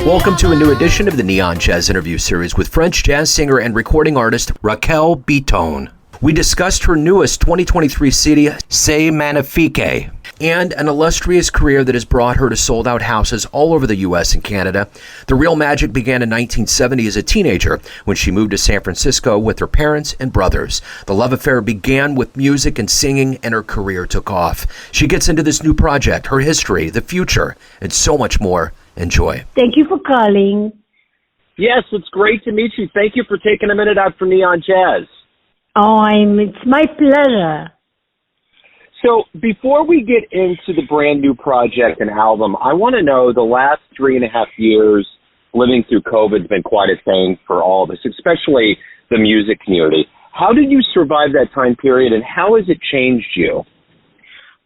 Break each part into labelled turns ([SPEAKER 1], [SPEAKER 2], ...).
[SPEAKER 1] Welcome to a new edition of the Neon Jazz interview series with French jazz singer and recording artist Raquel Bitton. We discussed her newest 2023 CD, C'est Magnifique, and an illustrious career that has brought her to sold-out houses all over the U.S. and Canada. The real magic began in 1970 as a teenager when she moved to San Francisco with her parents and brothers. The love affair began with music and singing, and her career took off. She gets into this new project, her history, the future, and so much more. Enjoy.
[SPEAKER 2] Thank you for calling.
[SPEAKER 3] Yes, it's great to meet you. Thank you for taking a minute out for Neon Jazz.
[SPEAKER 2] It's my pleasure.
[SPEAKER 3] So before we get into the brand new project and album, I want to know the last 3.5 years living through COVID has been quite a thing for all of us, especially the music community. How did you survive that time period, and how has it changed you?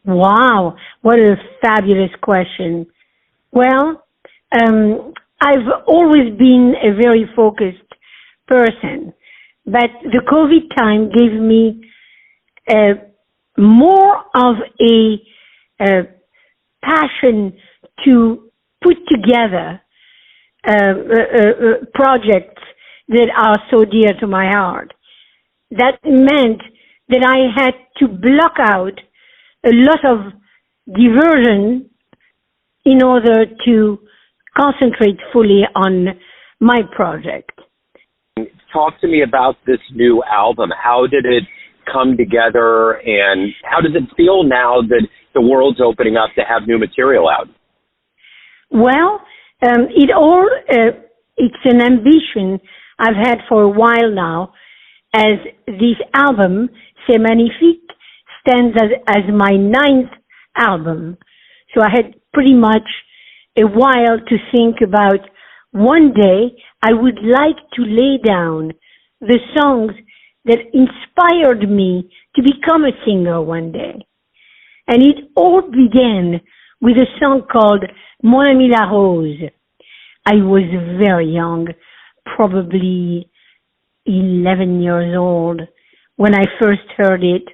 [SPEAKER 2] Wow, what a fabulous question. Well, I've always been a very focused person, but the COVID time gave me more of a passion to put together projects that are so dear to my heart. That meant that I had to block out a lot of diversion in order to concentrate fully on my project.
[SPEAKER 3] Talk to me about this new album. How did it come together, and how does it feel now that the world's opening up to have new material out?
[SPEAKER 2] Well, it's an ambition I've had for a while now, as this album, C'est Magnifique, stands as my 9th album. So I had pretty much a while to think about. One day I would like to lay down the songs that inspired me to become a singer one day. And it all began with a song called Mon Ami la Rose. I was very young, probably 11 years old, when I first heard it.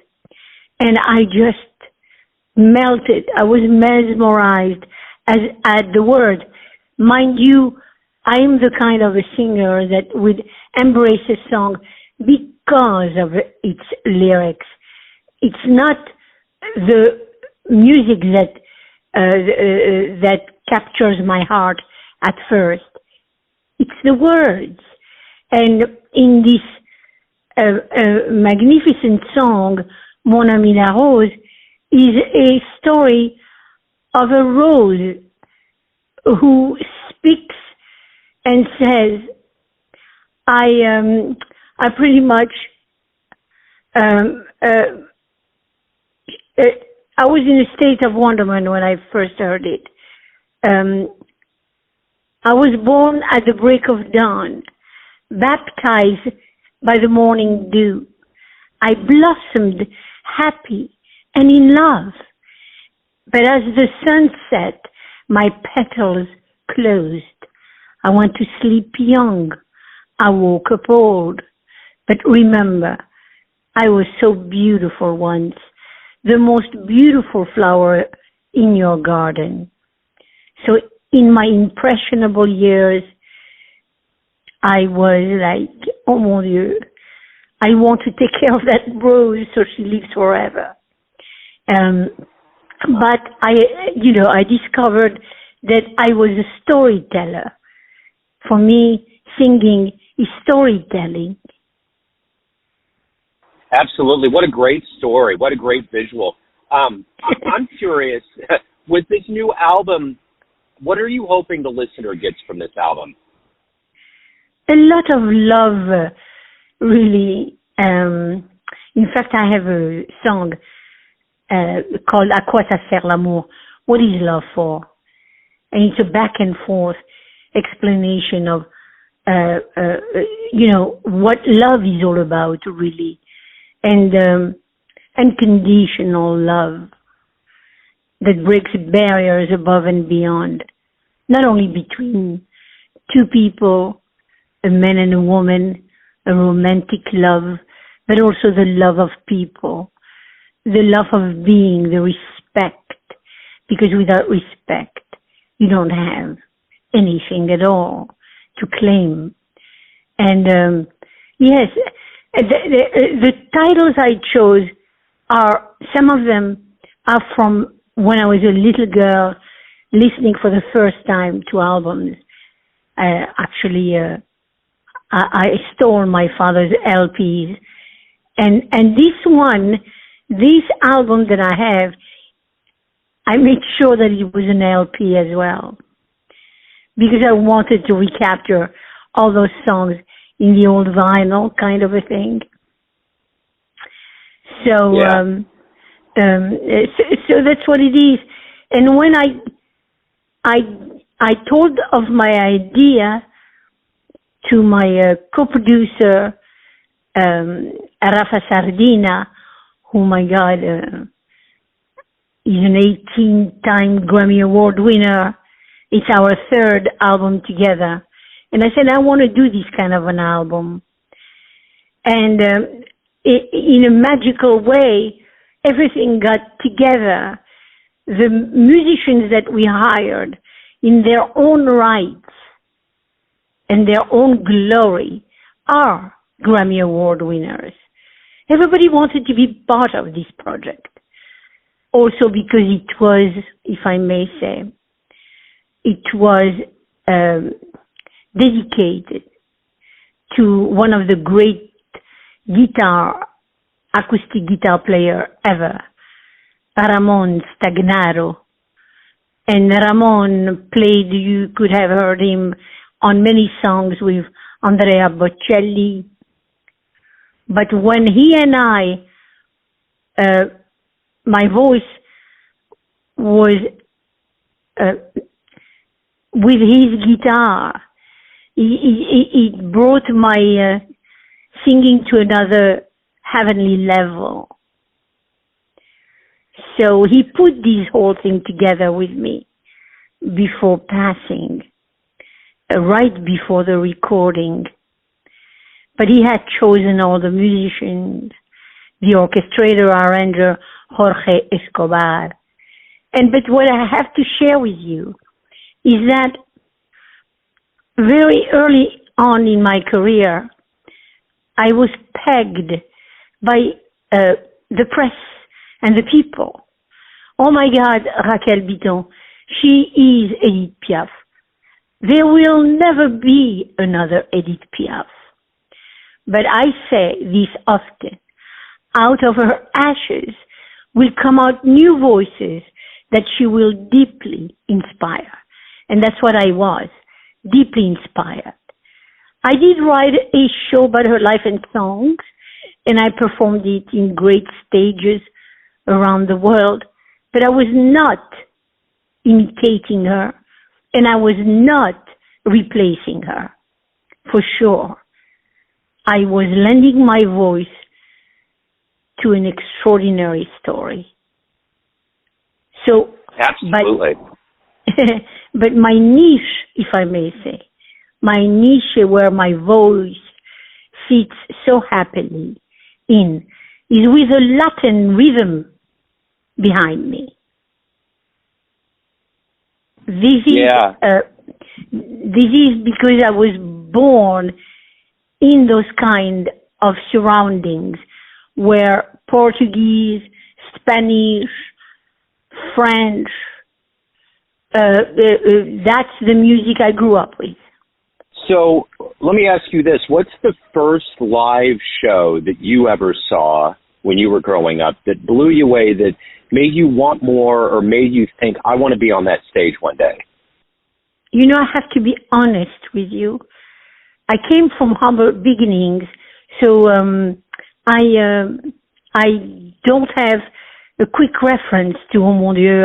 [SPEAKER 2] And I just melted. I was mesmerized at the word. Mind you, I'm the kind of a singer that would embrace a song because of its lyrics. It's not the music that captures my heart at first. It's the words. And in this magnificent song, Mon Ami la Rose, is a story of a rose who speaks and says, I pretty much, I was in a state of wonderment when I first heard it. I was born at the break of dawn, baptized by the morning dew. I blossomed happy and in love. But as the sun set, my petals closed. I went to sleep young. I woke up old. But remember, I was so beautiful once, the most beautiful flower in your garden. So in my impressionable years, I was like, oh mon Dieu, I want to take care of that rose so she lives forever. But I discovered that I was a storyteller. For me, singing is storytelling.
[SPEAKER 3] Absolutely. What a great story. What a great visual. I'm curious, with this new album, what are you hoping the listener gets from this album?
[SPEAKER 2] A lot of love, really. In fact, I have a song called À quoi ça sert l'amour? What is love for? And it's a back and forth explanation of, what love is all about, really. And unconditional love that breaks barriers above and beyond, not only between two people, a man and a woman, a romantic love, but also the love of people, the love of being, the respect, because without respect, you don't have anything at all to claim. And yes, the titles I chose are, some of them are from when I was a little girl listening for the first time to albums. Actually, I stole my father's LPs. And this album that I have, I made sure that it was an LP as well, because I wanted to recapture all those songs in the old vinyl kind of a thing. So,
[SPEAKER 3] Yeah.
[SPEAKER 2] so that's what it is. And when I told of my idea to my co-producer, Rafa Sardina, who, my God, is an 18-time Grammy Award winner. It's our third album together. And I said, I want to do this kind of an album. And in a magical way, everything got together. The musicians that we hired, in their own rights and their own glory, are Grammy Award winners. Everybody wanted to be part of this project. Also because it was, if I may say, it was dedicated to one of the great acoustic guitar player ever, Ramon Stagnaro. And Ramon played, you could have heard him on many songs with Andrea Bocelli. But when he and I, my voice was with his guitar, it brought my singing to another heavenly level. So he put this whole thing together with me before passing, right before the recording. But he had chosen all the musicians, the orchestrator, arranger, Jorge Escobar. But what I have to share with you is that very early on in my career, I was pegged by the press and the people. Oh my God, Raquel Bitton, she is Edith Piaf. There will never be another Edith Piaf. But I say this often, out of her ashes will come out new voices that she will deeply inspire. And that's what I was, deeply inspired. I did write a show about her life and songs, and I performed it in great stages around the world, but I was not imitating her, and I was not replacing her, for sure. I was lending my voice to an extraordinary story. So,
[SPEAKER 3] absolutely.
[SPEAKER 2] But my niche, if I may say, my niche where my voice sits so happily in is with a Latin rhythm behind me. This is because I was born in those kind of surroundings where Portuguese, Spanish, French, that's the music I grew up with.
[SPEAKER 3] So let me ask you this. What's the first live show that you ever saw when you were growing up that blew you away, that made you want more or made you think, I want to be on that stage one day?
[SPEAKER 2] You know, I have to be honest with you. I came from humble beginnings, so I don't have a quick reference to, oh mon Dieu,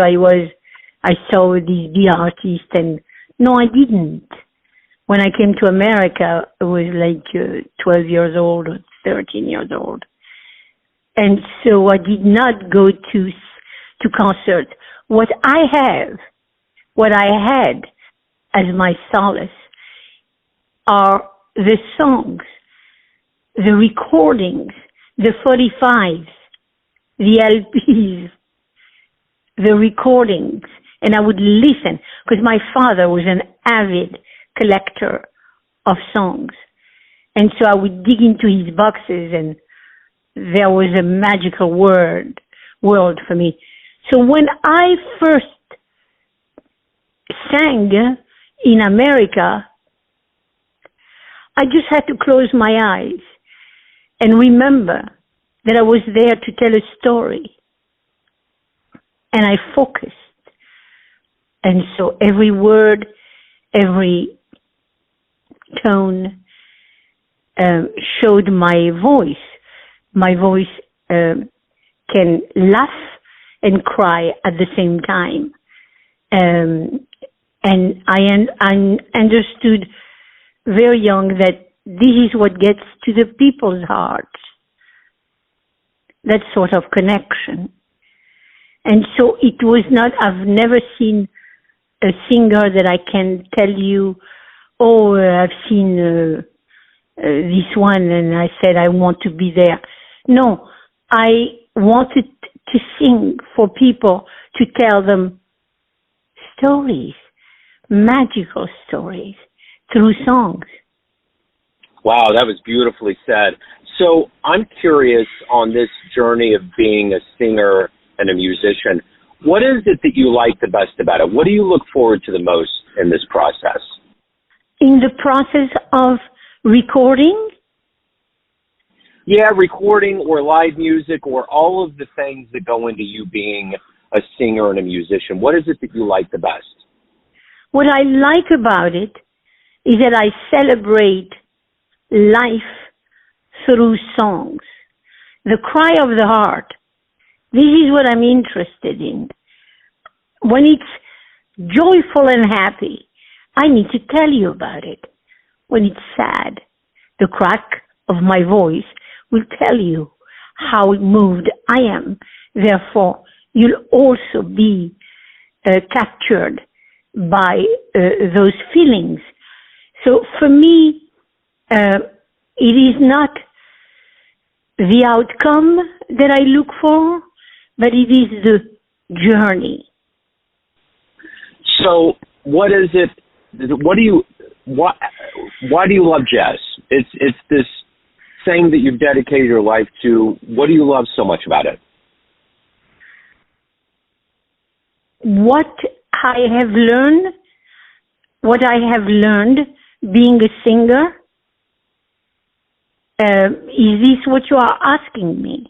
[SPEAKER 2] I saw these big artists, and no, I didn't. When I came to America, I was like 12 years old, 13 years old. And so I did not go to concerts. What I had as my solace are the songs, the recordings, the 45s, the LPs, the recordings, and I would listen, because my father was an avid collector of songs. And so I would dig into his boxes, and there was a magical world for me. So when I first sang in America, I just had to close my eyes and remember that I was there to tell a story. And I focused. And so every word, every tone showed my voice. My voice can laugh and cry at the same time. And I understood very young that this is what gets to the people's hearts. That sort of connection. And so it was not, I've never seen a singer that I can tell you, oh, I've seen this one and I said I want to be there. No, I wanted to sing for people, to tell them stories, magical stories, through songs.
[SPEAKER 3] Wow, that was beautifully said. So I'm curious, on this journey of being a singer and a musician, what is it that you like the best about it? What do you look forward to the most in this process?
[SPEAKER 2] In the process of recording?
[SPEAKER 3] Yeah, recording or live music or all of the things that go into you being a singer and a musician. What is it that you like the best?
[SPEAKER 2] What I like about it is that I celebrate life through songs. The cry of the heart. This is what I'm interested in. When it's joyful and happy, I need to tell you about it. When it's sad, the crack of my voice will tell you how moved I am. Therefore, you'll also be captured by those feelings. So for me, it is not the outcome that I look for, but it is the journey.
[SPEAKER 3] So why do you love jazz? It's this thing that you've dedicated your life to. What do you love so much about it?
[SPEAKER 2] What I have learned being a singer, is this what you are asking me?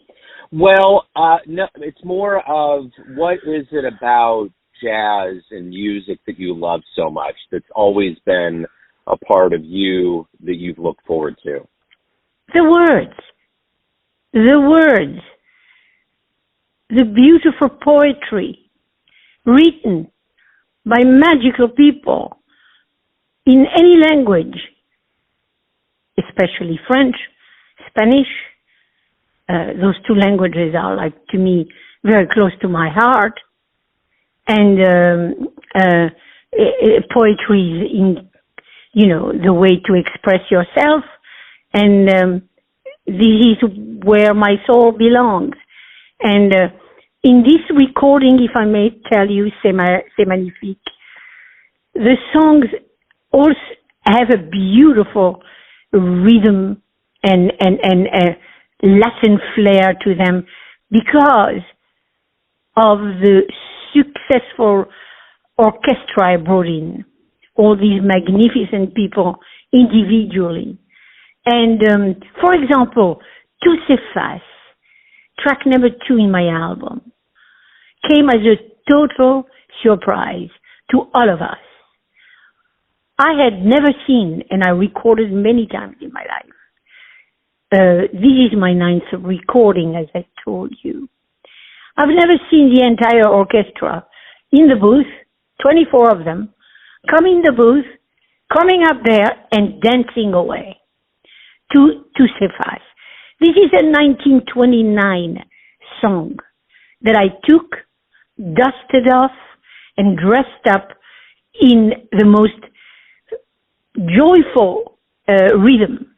[SPEAKER 3] Well, no, it's more of what is it about jazz and music that you love so much that's always been a part of you that you've looked forward to?
[SPEAKER 2] The words, the beautiful poetry written by magical people in any language, especially French, Spanish. Those two languages are, like, to me, very close to my heart. And poetry is in, the way to express yourself. And this is where my soul belongs. And in this recording, if I may tell you, C'est Magnifique, the songs also have a beautiful rhythm and Latin flair to them because of the successful orchestra I brought in, all these magnificent people individually. And for example, Tout s'efface, track number 2 in my album, came as a total surprise to all of us. I had never seen, and I recorded many times in my life. This is my 9th recording, as I told you. I've never seen the entire orchestra in the booth, 24 of them, come in the booth, coming up there and dancing away. Tout s'efface. This is a 1929 song that I took, dusted off, and dressed up in the most joyful rhythm.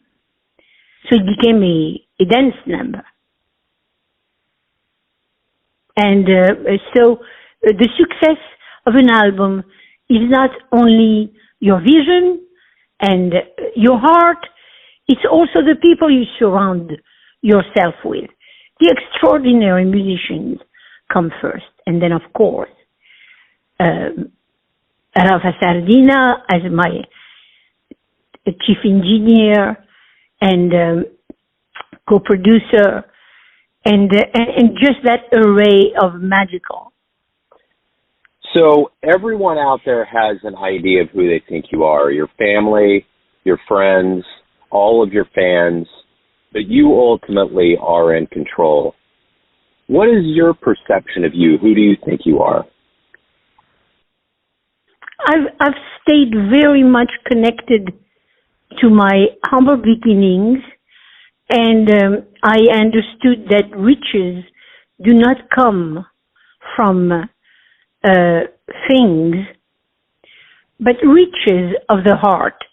[SPEAKER 2] So it became a dance number. And so the success of an album is not only your vision and your heart, it's also the people you surround yourself with. The extraordinary musicians come first. And then, of course, Rafa Sardina as my chief engineer and co-producer, and just that array of magical.
[SPEAKER 3] So everyone out there has an idea of who they think you are, your family, your friends, all of your fans, but you ultimately are in control. What is your perception of you? Who do you think you are?
[SPEAKER 2] I've stayed very much connected to my humble beginnings, and I understood that riches do not come from things, but riches of the heart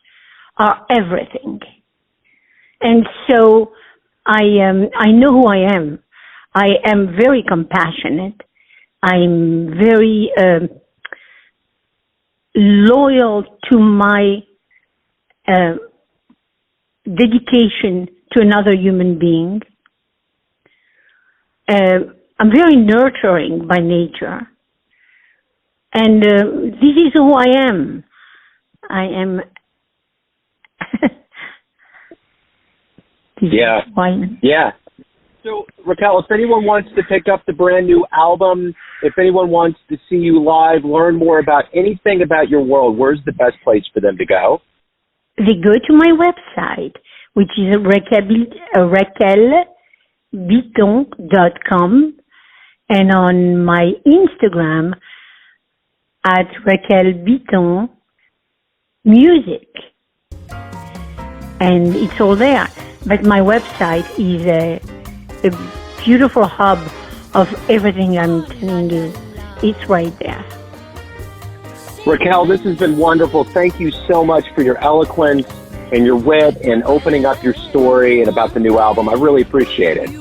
[SPEAKER 2] are everything. And so I know who I am. I am very compassionate. I'm very loyal to my dedication to another human being. I'm very nurturing by nature. And this is who I am. I am.
[SPEAKER 3] Yeah. So, Raquel, if anyone wants to pick up the brand new album, if anyone wants to see you live, learn more about anything about your world, where's the best place for them to go?
[SPEAKER 2] They go to my website, which is raquelbitton.com, and on my Instagram at Raquel Bitton Music. And it's all there. But my website is a beautiful hub of everything I'm telling you. It's right there.
[SPEAKER 3] Raquel, this has been wonderful. Thank you so much for your eloquence and your wit and opening up your story and about the new album. I really appreciate it.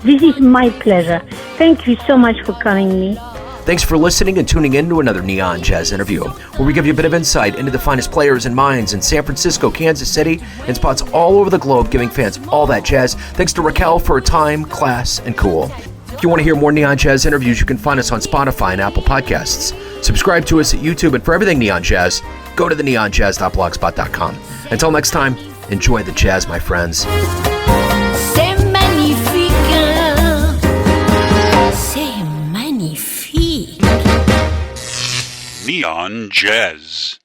[SPEAKER 2] This is my pleasure. Thank you so much for calling me.
[SPEAKER 1] Thanks for listening and tuning in to another Neon Jazz interview, where we give you a bit of insight into the finest players and minds in San Francisco, Kansas City, and spots all over the globe, giving fans all that jazz. Thanks to Raquel for her time, class, and cool. If you want to hear more Neon Jazz interviews, you can find us on Spotify and Apple Podcasts. Subscribe to us at YouTube, and for everything Neon Jazz, go to theneonjazz.blogspot.com. Until next time, enjoy the jazz, my friends.
[SPEAKER 4] C'est magnifique. C'est magnifique.
[SPEAKER 5] Neon Jazz.